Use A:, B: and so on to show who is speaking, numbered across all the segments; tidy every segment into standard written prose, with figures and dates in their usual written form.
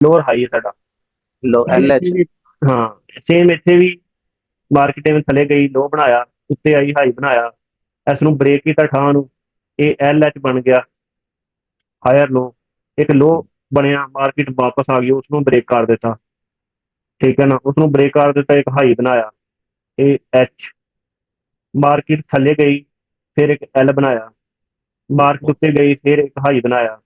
A: Lower high ਹੈ ਸਾਡਾ।
B: ਲੋ
A: Same
B: L
A: ਇੱਥੇ
B: ਐਚ।
A: ਵੀ, ਹਾਂ ਸੇਮ ਇੱਥੇ ਵੀ ਮਾਰਕੀਟ ਐਵੇਂ ਥੱਲੇ ਗਈ ਲੋ ਬਣਾਇਆ, ਉੱਤੇ ਆਈ ਹਾਈ ਬਣਾਇਆ, ਇਸ ਨੂੰ ਬ੍ਰੇਕ ਕੀਤਾ ਠਾਂ ਨੂੰ, ਇਹ ਐਲ ਐਚ ਬਣ ਗਿਆ, ਹਾਇਰ ਲੋ। ਇੱਕ ਲੋ ਬਣਿਆ, ਮਾਰਕੀਟ ਵਾਪਸ ਆ ਗਈ, ਉਸ ਨੂੰ ਬ੍ਰੇਕ ਕਰ ਦਿੱਤਾ, ਠੀਕ ਹੈ ਨਾ, ਉਸ ਨੂੰ ਬ੍ਰੇਕ ਕਰ ਦਿੱਤਾ, ਇੱਕ ਹਾਈ ਬਣਾਇਆ, ਇਹ ਐਚ। ਮਾਰਕੀਟ ਥੱਲੇ ਗਈ, ਫਿਰ ਇੱਕ ਐਲ ਬਣਾਇਆ, ਮਾਰਕੀਟ ਉੱਤੇ ਗਈ, ਫਿਰ ਇੱਕ ਹਾਈ ਬਣਾਇਆ,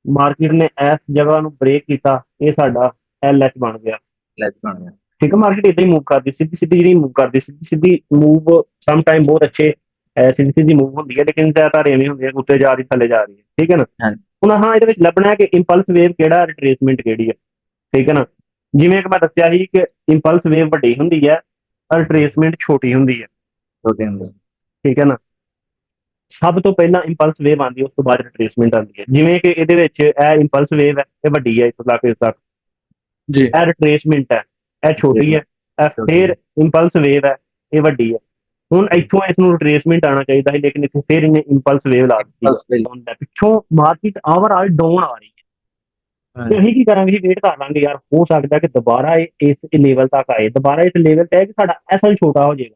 A: ਮਾਰਕੀਟ ਨੇ ਇਸ ਜਗ੍ਹਾ ਨੂੰ ਬ੍ਰੇਕ ਕੀਤਾ, ਇਹ ਸਾਡਾ ਐਲ ਐਚ ਬਣ ਗਿਆ।
B: ਐਚ ਬਣ ਗਿਆ।
A: ਠੀਕ ਹੈ, ਮਾਰਕੀਟ ਇਦਾਂ ਹੀ ਮੂਵ ਕਰਦੀ, ਸਿੱਧੀ ਸਿੱਧੀ ਜਿਹੜੀ ਮੂਵ ਕਰਦੀ, ਸਿੱਧੀ ਸਿੱਧੀ ਮੂਵ ਸਮ ਟਾਈਮ ਬਹੁਤ ਅੱਛੇ ਸਿੱਧੀ ਸਿੱਧੀ ਮੂਵ ਹੁੰਦੀ ਹੈ, ਲੇਕਿਨ ਜ਼ਿਆਦਾਤਰ ਐਵੇਂ ਹੁੰਦੀ ਹੈ ਉੱਤੇ ਜਾ ਰਹੀ ਥੱਲੇ ਜਾ ਰਹੀ ਹੈ, ਠੀਕ ਹੈ ਨਾ।
B: ਹਾਂਜੀ।
A: ਹੁਣ ਹਾਂ ਇਹਦੇ ਵਿੱਚ ਲੱਭਣਾ ਹੈ ਕਿ ਇੰਪਲਸ ਵੇਵ ਕਿਹੜਾ, ਰਿਟਰੇਸਮੈਂਟ ਕਿਹੜੀ ਹੈ, ਠੀਕ ਹੈ ਨਾ। ਜਿਵੇਂ ਕਿ ਮੈਂ ਦੱਸਿਆ ਸੀ ਕਿ ਇੰਪਲਸ ਵੇਵ ਵੱਡੀ ਹੁੰਦੀ ਹੈ, ਰਿਟਰੇਸਮੈਂਟ ਛੋਟੀ ਹੁੰਦੀ ਹੈ,
B: ਛੋਟੇ ਹੁੰਦੇ।
A: ਠੀਕ ਹੈ ਨਾ। ਸਭ ਤੋਂ ਪਹਿਲਾਂ ਇੰਪਲਸ ਵੇਵ ਆਉਂਦੀ ਹੈ, ਉਸ ਤੋਂ ਬਾਅਦ ਰਿਟਰੇਸਮੈਂਟ ਆਉਂਦੀ ਹੈ। ਜਿਵੇਂ ਕਿ ਇਹਦੇ ਵਿੱਚ ਇਹ ਇੰਪਲਸ ਵੇਵ ਹੈ, ਇਹ ਵੱਡੀ ਹੈ ਇੱਥੋਂ ਤੱਕ, ਇਸ ਤੱਕ,
B: ਜੀ।
A: ਇਹ ਰਿਟਰੇਸਮੈਂਟ ਹੈ, ਇਹ ਛੋਟੀ ਹੈ, ਇਹ
B: ਛੋਟੀ
A: ਫਿਰ ਇੰਪਲਸ ਵੇਵ ਹੈ, ਇਹ ਵੱਡੀ ਹੈ। ਹੁਣ ਇੱਥੋਂ ਇਸ ਨੂੰ ਰਿਟਰੇਸਮੈਂਟ ਆਉਣਾ ਚਾਹੀਦਾ ਸੀ, ਲੇਕਿਨ ਇੱਥੇ ਫਿਰ ਇਹਨੇ ਇੰਪਲਸ ਵੇਵ ਲਾ ਦਿੱਤੀ
B: ਹੈ।
A: ਹੈ, ਪਿੱਛੋਂ ਮਾਰਕੀਟ ਓਵਰਆਲ ਡਾਊਨ ਆ ਰਹੀ ਹੈ। ਤੇ
B: ਹਾਂਜੀ।
A: ਅਸੀਂ ਕੀ ਕਰਾਂਗੇ, ਵੇਟ ਕਰ ਲਾਂਗੇ ਯਾਰ, ਹੋ ਸਕਦਾ ਕਿ ਦੁਬਾਰਾ ਇਹ ਇਸ ਲੈਵਲ ਤੱਕ ਆਏ, ਦੁਬਾਰਾ ਇਸ ਲੈਵਲ ਤੇ ਹੈ ਕਿ ਸਾਡਾ ਐਸਲ ਛੋਟਾ ਹੋ ਜਾਏਗਾ,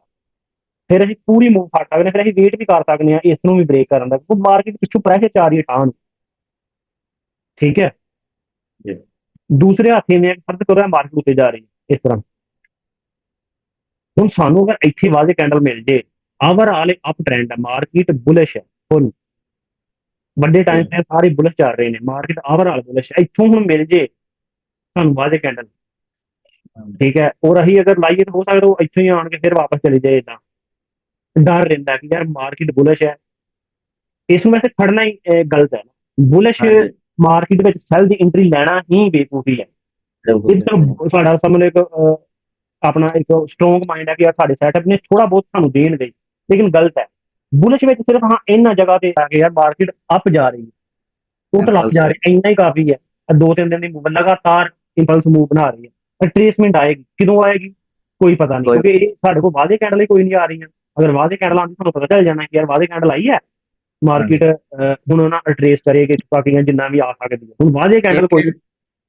A: ਫਿਰ ਅਸੀਂ ਪੂਰੀ ਮੂਵ ਫੜ ਸਕਦੇ ਹਾਂ, ਫਿਰ ਅਸੀਂ ਵੇਟ ਵੀ ਕਰ ਸਕਦੇ ਹਾਂ ਇਸ ਨੂੰ ਵੀ ਬ੍ਰੇਕ ਕਰਨ ਦਾ, ਕਿਉਂਕਿ ਮਾਰਕੀਟ ਪਿੱਛੋਂ ਪ੍ਰੈਸ਼ਰ ਚ ਆ ਰਹੀ ਹੈ ਠਾਹ ਨੂੰ, ਠੀਕ ਹੈ।
B: ਜੀ।
A: ਦੂਸਰੇ ਹੱਥ ਇਵੇਂ ਫਰਕ ਕਰ ਮਾਰਕੀਟ ਉੱਤੇ ਜਾ ਰਹੀ ਹੈ ਇਸ ਤਰ੍ਹਾਂ। ਹੁਣ ਸਾਨੂੰ ਅਗਰ ਇੱਥੇ ਵਾਜੇ ਕੈਂਡਲ ਮਿਲ ਜੇ, ਓਵਰਆਲ ਅਪ ਟ੍ਰੈਂਡ ਹੈ, ਮਾਰਕੀਟ ਬੁਲਿਸ਼ ਹੈ ਫੁੱਲ, ਵੱਡੇ ਟਾਈਮ ਤੇ ਸਾਰੇ ਬੁਲਿਸ਼ ਚੱਲ ਰਹੇ ਨੇ, ਮਾਰਕੀਟ ਓਵਰਆਲ ਬੁਲਿਸ਼ ਹੈ, ਇੱਥੋਂ ਹੁਣ ਮਿਲ ਜੇ ਸਾਨੂੰ ਵਾਜੇ ਕੈਂਡਲ, ਠੀਕ ਹੈ, ਔਰ ਅਸੀਂ ਅਗਰ ਲਾਈਏ ਤਾਂ ਹੋ ਸਕਦਾ ਉਹ ਇੱਥੋਂ ਹੀ ਆਣ ਕੇ ਫਿਰ ਵਾਪਸ ਚਲੀ ਜਾਏ, ਇਦਾਂ ਡਰ ਰਹਿੰਦਾ ਕਿ ਯਾਰ ਮਾਰਕੀਟ ਬੁਲਿਸ਼ ਹੈ। ਇਸ ਨੂੰ ਵੈਸੇ ਫੜਨਾ ਹੀ ਗਲਤ ਹੈ, ਬੁਲਿਸ਼
B: ਹਾਂਜੀ।
A: ਮਾਰਕੀਟ ਵਿੱਚ ਸੈਲ ਦੀ ਐਂਟਰੀ ਲੈਣਾ ਹੀ ਬੇਵਕੂਫੀ ਹੈ। ਇਹ ਤਾਂ ਸਾਡਾ ਸਮਝ ਇੱਕ ਆਪਣਾ ਇੱਕ ਸਟਰੋਂਗ ਮਾਈਂਡ ਹੈ ਕਿ ਯਾਰ ਸਾਡੇ ਸੈਟਅਪ ਨੇ ਥੋੜਾ ਬਹੁਤ ਸਾਨੂੰ ਦੇਣਗੇ, ਲੇਕਿਨ ਗਲਤ ਹੈ। ਬੁਲਿਸ਼ ਵਿੱਚ ਸਿਰਫ ਹਾਂ ਇਹਨਾਂ ਜਗ੍ਹਾ ਤੇ ਆ ਕੇ ਯਾਰ ਮਾਰਕੀਟ ਅਪ ਜਾ ਰਹੀ ਹੈ, ਟੋਟਲ ਅਪ ਜਾ ਰਹੀ ਹੈ, ਇੰਨਾ ਹੀ ਕਾਫੀ ਹੈ। 2-3 ਦਿਨ ਦੀ ਮੂਵ ਲਗਾਤਾਰ ਇੰਪਲਸ ਮੂਵ ਬਣਾ ਰਹੀ ਹੈ, ਰਿਟਰੇਸਮੈਂਟ ਆਏਗੀ, ਕਦੋਂ ਆਏਗੀ ਕੋਈ ਪਤਾ ਨਹੀਂ, ਕਿਉਂਕਿ ਇਹ ਸਾਡੇ ਕੋਲ ਵਾਅਦੇ ਕੈਂਡਲ ਹੀ ਕੋਈ ਨਹੀਂ ਆ ਰਹੀਆਂ। ਅਗਰ ਵਾਅਦੇ ਕੈਂਡਲ ਆਉਂਦੀ ਤੁਹਾਨੂੰ ਪਤਾ ਚੱਲ ਜਾਣਾ ਕਿ ਯਾਰ ਵਾਅਦੇ ਕੈਂਡਲ ਆਈ ਹੈ, ਮਾਰਕੀਟ ਹੁਣ ਉਹਨਾਂ ਰਿਟਰੇਸ ਕਰੇਗੀ ਬਾਕੀਆਂ ਜਿੰਨਾ ਵੀ ਆ ਸਕਦੀ ਹੈ। ਹੁਣ ਵਾਅਦੇ ਕੈਂਡਲ ਕੋਈ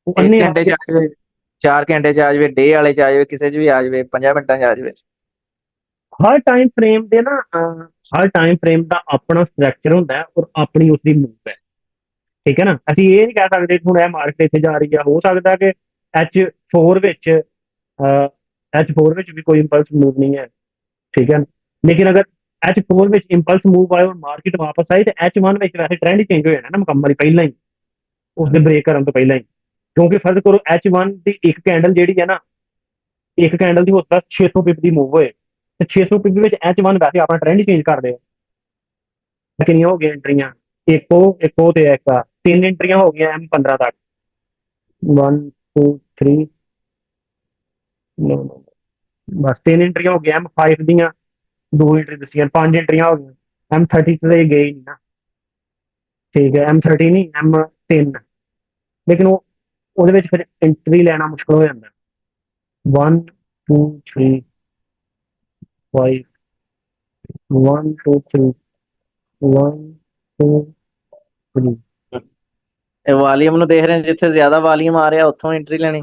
A: ਉਹ ਅੰਨੇ
B: ਇੱਕ
A: ਆ
B: ਘੰਟੇ ਚ
A: ਕੇ,
B: ਆ ਜਾਵੇ, 4 ਘੰਟੇ ਚ ਆ ਜਾਵੇ, ਡੇ ਵਾਲੇ ਚ ਆ ਜਾਵੇ, ਕਿਸੇ ਚ ਵੀ ਆ ਜਾਵੇ, 50 ਮਿੰਟਾਂ ਚ ਆ ਜਾਵੇ।
A: ਹਰ ਟਾਈਮ ਫਰੇਮ ਦੇ ਨਾ ਹਰ ਟਾਈਮ ਫਰੇਮ ਦਾ ਆਪਣਾ ਸਟਰਕਚਰ ਹੁੰਦਾ ਹੈ ਔਰ ਆਪਣੀ ਉਸਦੀ ਮੂਵ ਹੈ, ਠੀਕ ਹੈ ਨਾ। ਅਸੀਂ ਇਹ ਨਹੀਂ ਕਹਿ ਸਕਦੇ ਹੁਣ ਇਹ ਮਾਰਕੀਟ ਇੱਥੇ ਜਾ ਰਹੀ ਹੈ, ਹੋ ਸਕਦਾ ਕਿ H4 ਵਿੱਚ H4 ਵਿੱਚ ਵੀ ਕੋਈ ਇੰਪਲਸ ਮੂਵ ਨਹੀਂ ਹੈ, ਠੀਕ ਹੈ। ਲੇਕਿਨ ਅਗਰ H4 ਵਿੱਚ ਇੰਪਲਸ ਮੂਵ ਆਏ ਔਰ ਮਾਰਕੀਟ ਵਾਪਸ ਆਈ, ਤੇ H1 ਵਿੱਚ ਵੈਸੇ ਟ੍ਰੈਂਡ ਚੇਂਜ ਹੋ ਜਾਣਾ ਨਾ ਮੁਕੰਮਲ ਪਹਿਲਾਂ ਹੀ, ਉਸਦੇ ਬ੍ਰੇਕ ਕਰਨ ਤੋਂ ਪਹਿਲਾਂ ਹੀ। ਕਿਉਂਕਿ ਫਰਜ਼ ਕਰੋ H1 ਦੀ ਇੱਕ ਕੈਂਡਲ ਜਿਹੜੀ ਹੈ ਨਾ, ਇੱਕ ਕੈਂਡਲ ਦੀ ਹੋ ਸਕਦਾ 600 ਪਿਪ ਦੀ ਮੂਵ ਹੋਏ, ਤੇ 600 ਪਿਪ ਵਿੱਚ H1 ਵੈਸੇ ਆਪਣਾ ਟ੍ਰੈਂਡ ਚੇਂਜ ਕਰ ਰਿਹਾ। ਕਿੰਨੀਆਂ ਹੋ ਗਈਆਂ ਐਂਟਰੀਆਂ, ਇੱਕ ਤੇ ਇੱਕ ਆ, 3 ਐਂਟਰੀਆਂ ਹੋ ਗਈਆਂ M15 ਤੱਕ, 1 2 3 ਬਸ 3 ਐਂਟਰੀਆਂ ਹੋ ਗਈਆਂ M5 ਦੀਆਂ, 2 ਐਂਟਰੀ ਦੱਸੀਆਂ, 5 ਐਂਟਰੀਆਂ ਹੋ ਗਈਆਂ। M30 ਤੇ ਗਏ ਹੀ ਨਹੀਂ ਨਾ, ਠੀਕ ਹੈ, M30 ਨਹੀਂ M3, ਲੇਕਿਨ ਉਹ ਉਹਦੇ ਵਿੱਚ ਫਿਰ ਐਂਟਰੀ ਲੈਣਾ ਮੁਸ਼ਕਲ ਹੋ ਜਾਂਦਾ। 1 2 3 5 1 2 3 1 2 3।
B: ਇਹ ਵਾਲੀਅਮ ਨੂੰ ਦੇਖ ਰਹੇ, ਜਿੱਥੇ ਜ਼ਿਆਦਾ ਵਾਲੀਅਮ ਆ ਰਿਹਾ ਉੱਥੋਂ ਐਂਟਰੀ ਲੈਣੀ।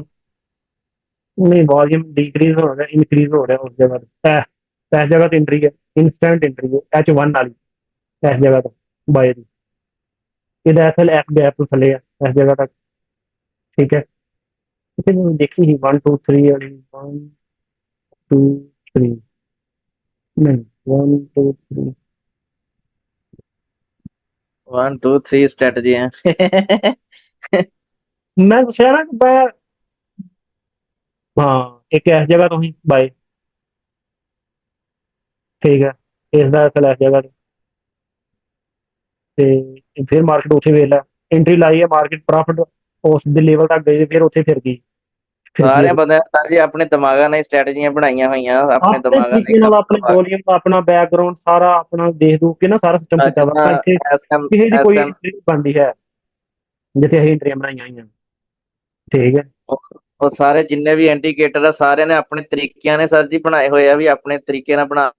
A: नहीं वॉल्यूम डिक्रीज हो रहा है, इंक्रीज हो रहा है उस जगह पे, इस जगह तो एंट्री है, इंस्टेंट एंट्री है H1 वाली इस जगह तक बाय दी, ये एस एल एफ गैप तो थले है इस जगह तक, ठीक है। इसे देखी ही 1 2 3 वाली 1 2 3 नहीं 1 2 3
B: 1 2 3 स्ट्रेटजी है।
A: मैं सोचा ना कि मैं हाँ एक इस जगह तो ही बाय, ठीक है, इसका एस एल इस जगह ਤੇ ਫਿਰ ਮਾਰਕੀਟ ਉੱਥੇ ਵੇਖ ਲੈ, ਐਂਟਰੀ ਲਾਈ ਹੈ ਮਾਰਕੀਟ, ਪ੍ਰੋਫਿਟ ਉਸ ਦੇ ਲੈਵਲ ਤੱਕ ਗਈ, ਫਿਰ ਉੱਥੇ ਫਿਰ ਗਈ, ਫਿਰ ਕੀ
B: ਸਾਰਿਆਂ ਬੰਦਿਆਂ ਜੀ ਆਪਣੇ ਦਿਮਾਗਾਂ ਨਾਲ ਸਟ੍ਰੈਟਜੀਆਂ ਬਣਾਈਆਂ ਹੋਈਆਂ, ਆਪਣੇ
A: ਆਪਣੇ
B: ਦਿਮਾਗਾਂ
A: ਤਰੀਕੇ ਨਾਲ, ਆਪਣੇ ਵੋਲੀਅਮ ਦਾ ਆਪਣਾ ਬੈਕਗਰਾਉਂਡ ਸਾਰਾ ਆਪਣਾ ਦੇਖ ਦੂਖ ਕੇ ਨਾ ਸਾਰਾ ਸਿਸਟਮ ਕੀਤਾ ਵਾ,
B: ਜਿੱਦਾਂ
A: ਇੱਥੇ
B: ਐਸਐਮ
A: ਕਿਸੇ ਦੀ ਕੋਈ
B: ਐਸਐਮ
A: ਐਂਟਰੀ ਨਹੀਂ ਬਣਦੀ ਹੈ ਜਿੱਥੇ ਅਸੀਂ ਐਂਟਰੀਆਂ ਬਣਾਈਆਂ ਹੋਈਆਂ, ਠੀਕ ਹੈ।
B: ਉਹ ਸਾਰੇ ਜਿੰਨੇ ਵੀ ਇੰਡੀਕੇਟਰ ਆ ਸਾਰਿਆਂ ਨੇ ਆਪਣੇ ਤਰੀਕਿਆਂ ਨੇ ਸਰ ਜੀ ਬਣਾਏ ਹੋਏ ਆ, ਵੀ ਆਪਣੇ ਤਰੀਕੇ ਨਾਲ ਬਣਾ